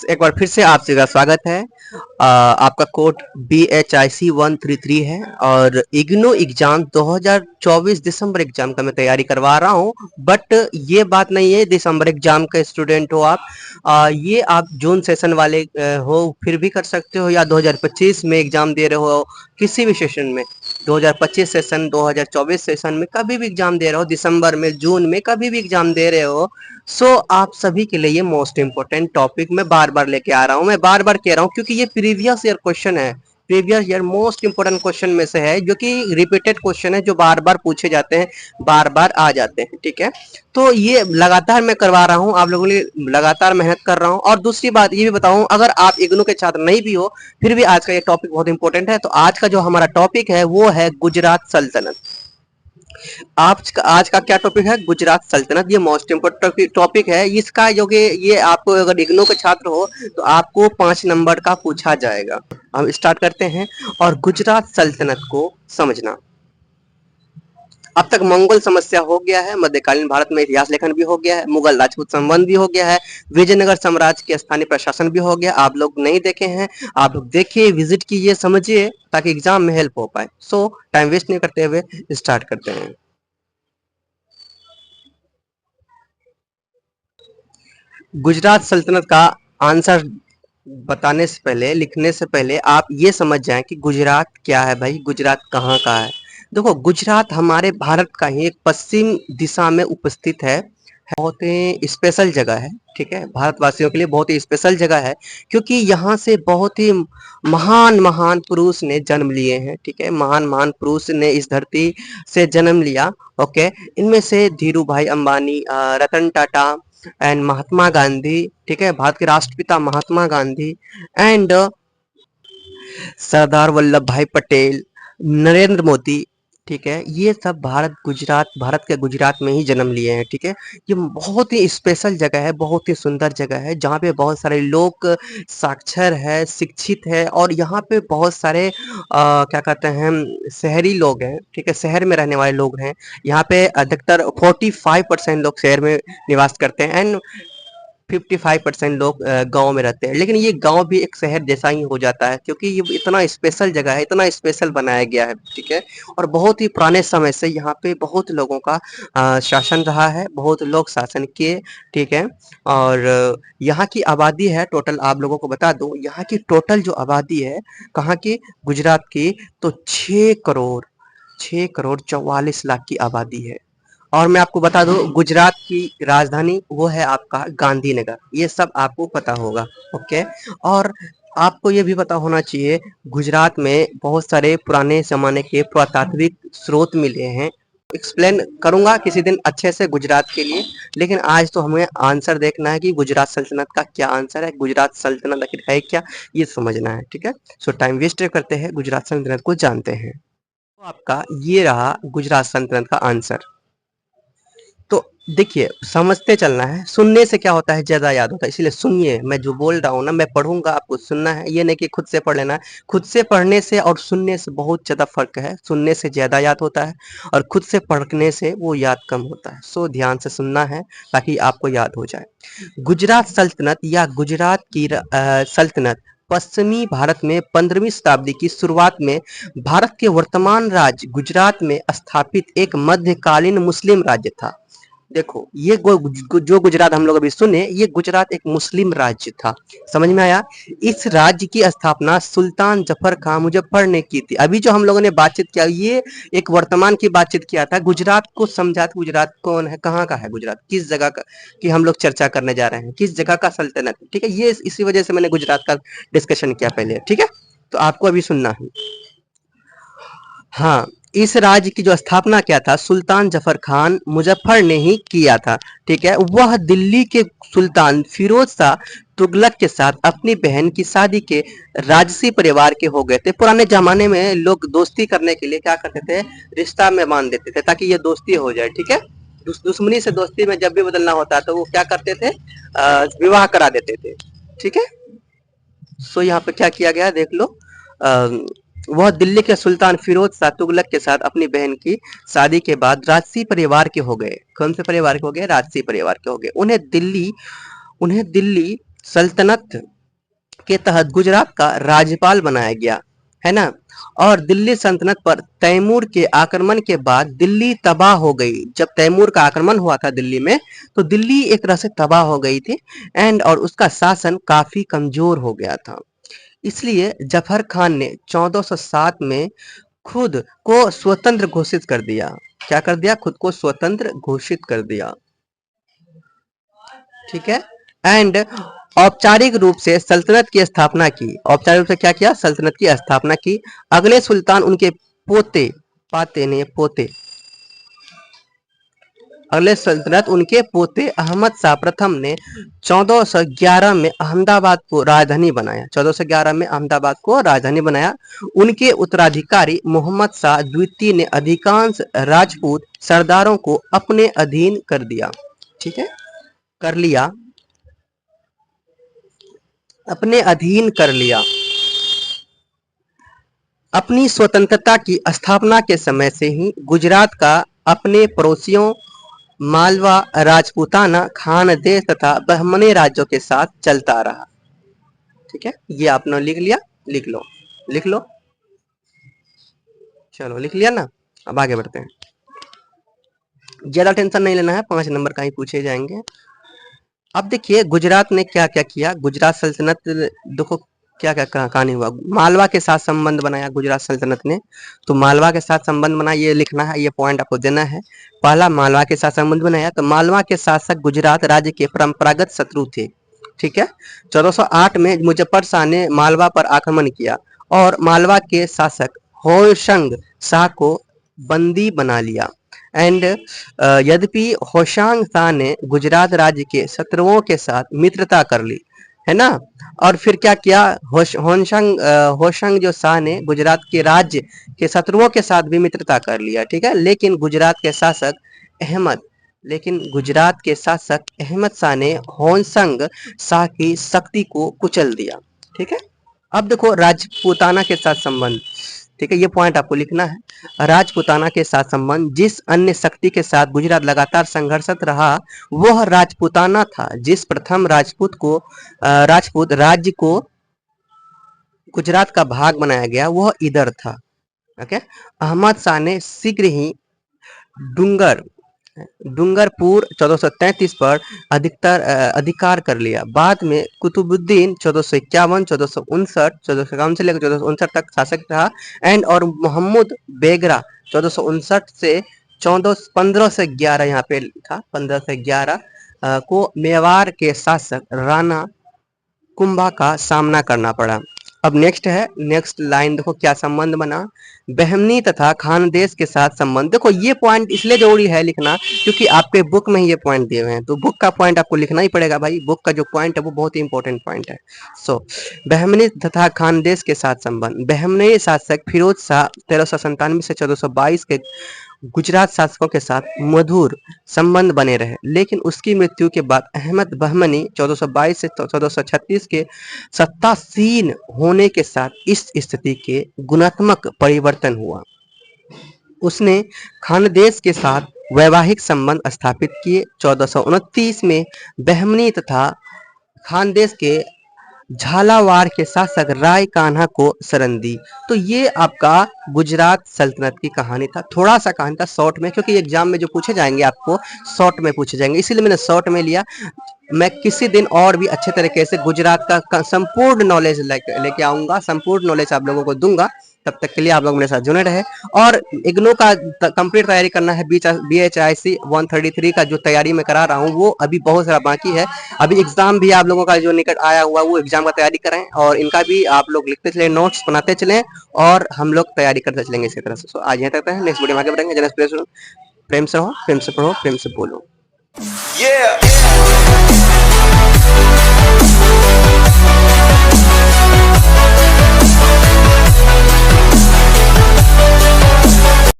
एक बार फिर से आप सभी का स्वागत है। आपका कोड BHIC 133 है और इग्नू एग्जाम 2024 दिसंबर एग्जाम का मैं तैयारी करवा रहा हूँ। बट ये बात नहीं है दिसंबर एग्जाम का स्टूडेंट हो आप, ये आप जून सेशन वाले हो फिर भी कर सकते हो, या 2025 में एग्जाम दे रहे हो किसी भी सेशन में, 2025 सेशन 2024 सेशन में कभी भी एग्जाम दे रहे हो, दिसंबर में जून में कभी भी एग्जाम दे रहे हो। सो आप सभी के लिए ये मोस्ट इंपोर्टेंट टॉपिक मैं बार बार लेके आ रहा हूँ, मैं बार बार कह रहा हूँ क्योंकि ये प्रीवियस ईयर क्वेश्चन है, previous year most important question में से है, जो कि रिपीटेड क्वेश्चन है, जो बार बार पूछे जाते हैं, बार बार आ जाते हैं। ठीक है, तो ये लगातार मैं करवा रहा हूँ, आप लोगों के लिए लगातार मेहनत कर रहा हूँ। और दूसरी बात ये भी बताऊँ, अगर आप इग्नू के छात्र नहीं भी हो फिर भी आज का ये टॉपिक बहुत इंपॉर्टेंट है। तो आज का जो हमारा टॉपिक है वो है गुजरात सल्तनत। आज का क्या टॉपिक है? गुजरात सल्तनत। ये मोस्ट इम्पोर्टेंट टॉपिक है इसका, जो कि ये आपको अगर इग्नू के छात्र हो तो आपको 5 नंबर का पूछा जाएगा। हम स्टार्ट करते हैं। और गुजरात सल्तनत को समझना, अब तक मंगोल समस्या हो गया है, मध्यकालीन भारत में इतिहास लेखन भी हो गया है, मुगल राजपूत संबंध भी हो गया है, विजयनगर साम्राज्य के स्थानीय प्रशासन भी हो गया। आप लोग नहीं देखे हैं, आप लोग देखिए, विजिट कीजिए, समझिए, ताकि एग्जाम में हेल्प हो पाए। सो टाइम वेस्ट नहीं करते हुए स्टार्ट करते हैं। गुजरात सल्तनत का आंसर बताने से पहले, लिखने से पहले आप ये समझ जाएं कि गुजरात क्या है भाई, गुजरात कहाँ का है। देखो, गुजरात हमारे भारत का ही एक पश्चिम दिशा में उपस्थित है, बहुत ही स्पेशल जगह है। ठीक है, भारतवासियों के लिए बहुत ही स्पेशल जगह है, क्योंकि यहाँ से बहुत ही महान महान पुरुष ने जन्म लिए हैं। ठीक है, महान महान पुरुष ने इस धरती से जन्म लिया। ओके, इनमें से धीरू भाई अंबानी, रतन टाटा एंड महात्मा गांधी। ठीक है, भारत के राष्ट्रपिता महात्मा गांधी एंड सरदार वल्लभ भाई पटेल, नरेंद्र मोदी। ठीक है, ये सब भारत के गुजरात में ही जन्म लिए हैं। ठीक है, ये बहुत ही स्पेशल जगह है, बहुत ही सुंदर जगह है, जहाँ पे बहुत सारे लोग साक्षर है, शिक्षित है, और यहाँ पे बहुत सारे क्या कहते हैं, शहरी लोग हैं। ठीक है, शहर में रहने वाले लोग हैं। यहाँ पे अधिकतर 45% लोग शहर में निवास करते हैं एंड 55% लोग गांव में रहते हैं। लेकिन ये गांव भी एक शहर जैसा ही हो जाता है, क्योंकि ये इतना स्पेशल जगह है, इतना स्पेशल बनाया गया है। ठीक है, और बहुत ही पुराने समय से यहाँ पे बहुत लोगों का शासन रहा है, बहुत लोग शासन किए। ठीक है, और यहाँ की आबादी है टोटल, आप लोगों को बता दूं, यहाँ की टोटल जो आबादी है कहाँ की, गुजरात की, तो 6 करोड़ 44 लाख की आबादी है। और मैं आपको बता दूं, गुजरात की राजधानी वो है आपका गांधीनगर, ये सब आपको पता होगा। ओके, और आपको ये भी पता होना चाहिए, गुजरात में बहुत सारे पुराने जमाने के पुरातात्विक स्रोत मिले हैं। एक्सप्लेन करूंगा किसी दिन अच्छे से गुजरात के लिए, लेकिन आज तो हमें आंसर देखना है कि गुजरात सल्तनत का क्या आंसर है, गुजरात सल्तनत आखिर है क्या, ये समझना है। ठीक है, सो टाइम वेस्ट करते हैं, गुजरात सल्तनत को जानते हैं। तो आपका ये रहा गुजरात सल्तनत का आंसर। तो देखिए, समझते चलना है, सुनने से क्या होता है, ज्यादा याद होता है, इसलिए सुनिए, मैं जो बोल रहा हूँ ना, मैं पढ़ूंगा, आपको सुनना है, ये नहीं कि खुद से पढ़ लेना है। खुद से पढ़ने से और सुनने से बहुत ज्यादा फर्क है, सुनने से ज्यादा याद होता है और खुद से पढ़ने से वो याद कम होता है। सो ध्यान से सुनना है ताकि आपको याद हो जाए। गुजरात सल्तनत या गुजरात की सल्तनत पश्चिमी भारत में 15वीं शताब्दी की शुरुआत में भारत के वर्तमान राज्य गुजरात में स्थापित एक मध्यकालीन मुस्लिम राज्य था। देखो, ये जो गुजरात हम लोग अभी सुने, ये गुजरात एक मुस्लिम राज्य था। समझ में आया? इस राज्य की स्थापना सुल्तान जफर खान मुजफ्फर ने की थी। अभी जो हम लोगों ने बातचीत किया, ये एक वर्तमान की बातचीत किया था। गुजरात को समझा, गुजरात कौन है, कहाँ का है गुजरात, किस जगह का की हम लोग चर्चा करने जा रहे हैं, किस जगह का सल्तनत। ठीक है, ये इसी वजह से मैंने गुजरात का डिस्कशन किया पहले। ठीक है, तो आपको अभी सुनना है। हाँ, इस राज्य की जो स्थापना किया था सुल्तान जफर खान मुजफ्फर ने ही किया था। ठीक है, वह दिल्ली के सुल्तान फिरोज शाह तुगलक के साथ अपनी बहन की शादी के राजसी परिवार के हो गए थे। पुराने जमाने में लोग दोस्ती करने के लिए क्या करते थे, रिश्ता में बांध देते थे ताकि ये दोस्ती हो जाए। ठीक है, दुश्मनी से दोस्ती में जब भी बदलना होता तो वो क्या करते थे, विवाह करा देते थे। ठीक है, सो यहाँ पे क्या किया गया देख लो। वह दिल्ली के सुल्तान फिरोज शाह तुगलक के साथ अपनी बहन की शादी के बाद राजसी परिवार के हो गए। कौन से परिवार के हो गए? राजसी परिवार के हो गए। उन्हें दिल्ली सल्तनत के तहत गुजरात का राज्यपाल बनाया गया, है ना। और दिल्ली सल्तनत पर तैमूर के आक्रमण के बाद दिल्ली तबाह हो गई। जब तैमूर का आक्रमण हुआ था दिल्ली में, तो दिल्ली एक तरह से तबाह हो गई थी एंड और उसका शासन काफी कमजोर हो गया था। इसलिए जफर खान ने 1407 में खुद को स्वतंत्र घोषित कर दिया। क्या कर दिया? खुद को स्वतंत्र घोषित कर दिया, ठीक है। एंड औपचारिक रूप से सल्तनत की स्थापना की। औपचारिक रूप से क्या किया? सल्तनत की स्थापना की। अगले सुल्तान उनके पोते, पाते नहीं पोते, अगले सल्तनत उनके पोते अहमद शाह प्रथम ने 1411 में अहमदाबाद को राजधानी बनाया। 1411 में अहमदाबाद को राजधानी बनाया। उनके उत्तराधिकारी मोहम्मद शाह द्वितीय ने अधिकांश राजपूत सरदारों को अपने अधीन कर दिया, ठीक है, कर लिया, अपने अधीन कर लिया। अपनी स्वतंत्रता की स्थापना के समय से ही गुजरात का अपने पड़ोसियों मालवा, राजपूताना, खानदेश तथा बहमनी राज्यों के साथ चलता रहा, ठीक है। ये आपने लिख लिया, लिख लो, लिख लो, चलो लिख लिया ना। अब आगे बढ़ते हैं। ज्यादा टेंशन नहीं लेना है, 5 नंबर का ही पूछे जाएंगे। अब देखिए गुजरात ने क्या क्या किया। गुजरात सल्तनत देखो क्या क्या कहानी हुआ। मालवा के साथ संबंध बनाया गुजरात सल्तनत ने। तो मालवा के साथ संबंध बनाया, ये लिखना है, ये पॉइंट आपको देना है। पहला, मालवा के साथ संबंध बनाया। तो मालवा के शासक गुजरात राज्य के परंपरागत शत्रु थे, ठीक है। 1408 में मुजफ्फर शाह ने मालवा पर आक्रमण किया और मालवा के शासक होशंग शाह को बंदी बना लिया। एंड यद्यपि होशंग शाह ने गुजरात राज्य के शत्रुओं के साथ मित्रता कर ली, है ना। और फिर क्या किया? होशंग जो शाह ने गुजरात के राज्य के शत्रुओं के साथ भी मित्रता कर लिया, ठीक है। लेकिन गुजरात के शासक अहमद शाह ने होशंग शाह की शक्ति को कुचल दिया, ठीक है। अब देखो राजपूताना के साथ संबंध, ठीक है, ये पॉइंट आपको लिखना है। राजपूताना के साथ संबंध, जिस अन्य शक्ति के साथ गुजरात लगातार संघर्षरत रहा वह राजपूताना था। जिस प्रथम राजपूत राज्य को गुजरात का भाग बनाया गया वह इधर था, ओके। अहमद शाह ने शीघ्र ही डूंगरपुर 1433 पर अधिकार कर लिया। बाद में कुतुबुद्दीन 1451, 1459 से लेकर 1459 तक शासक रहा। एंड और मोहम्मद बेगरा 1459 से 1511 यहाँ पे था, 1511 को मेवाड़ के शासक राणा कुंभा का सामना करना पड़ा। अब नेक्स्ट लाइन देखो क्या संबंध बना। बहमनी तथा खानदेश के साथ संबंध। देखो ये पॉइंट इसलिए जरूरी है लिखना क्योंकि आपके बुक में ही ये पॉइंट दिए हुए हैं, तो बुक का पॉइंट आपको लिखना ही पड़ेगा भाई। बुक का जो पॉइंट है वो बहुत ही इंपॉर्टेंट पॉइंट है। बहमनी तथा खानदेश के साथ संबंध। बहमनी शासक फिरोज शाह 1397 से 1422 के गुजरात शासकों के साथ मधुर संबंध बने रहे, लेकिन उसकी मृत्यु के बाद अहमद बहमनी 1422 से 1436 के सत्तासीन होने के साथ इस स्थिति के गुणात्मक परिवर्तन हुआ। उसने खानदेश के साथ वैवाहिक संबंध स्थापित किए। 1429 में बहमनी तथा खानदेश के झालावाड़ के शासक राय कान्हा को शरण दी। तो ये आपका गुजरात सल्तनत की कहानी था। थोड़ा सा कहानी था शॉर्ट में, क्योंकि एग्जाम में जो पूछे जाएंगे आपको शॉर्ट में पूछे जाएंगे, इसीलिए मैंने शॉर्ट में लिया। मैं किसी दिन और भी अच्छे तरीके से गुजरात का संपूर्ण नॉलेज लेके आऊंगा, संपूर्ण नॉलेज आप लोगों को दूंगा। तब तक के लिए आप लोग मेरे साथ जुड़े रहे। और इग्नू का कंप्लीट तैयारी करना है। BHIC 133 का जो तैयारी मैं करा रहा हूँ वो अभी बहुत सारा बाकी है। अभी एग्जाम भी आप लोगों का जो निकट आया हुआ वो एग्जाम का तैयारी करें, और इनका भी आप लोग लिखते चले, नोट्स बनाते चलें, और हम लोग तैयारी करते चलेंगे इसी तरह से। आज यहाँ तक है, नेक्स्ट वीडियो में आगे बढ़ेंगे। प्रेम से रहो, प्रेम से पढ़ो, प्रेम से बोलो।